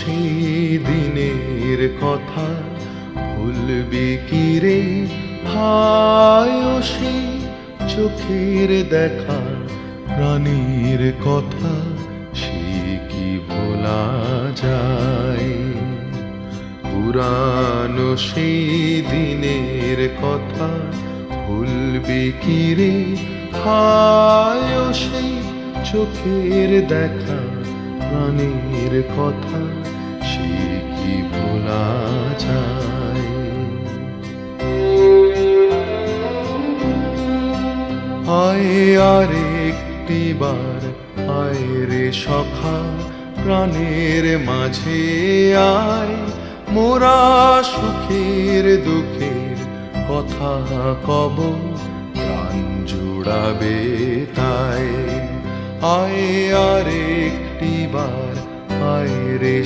সেই দিনের কথা ভুলবি কি রে ভাই, ও সেই চোখের দেখা প্রাণীর কথা সে কি ভোলা যায়? পুরানো সেই দিনের কথা ভুলবি কি রে ভাই, ও সেই চোখের দেখা প্রাণীর কথা সে কি ভোলা যায়? আয় আর একটি বার আয় রে সখা, প্রাণের মাঝে আয়, মোরা সুখের দুঃখের কথা কব, প্রাণ জুড়াবে তাই। আয় আর একটি বার আয় রে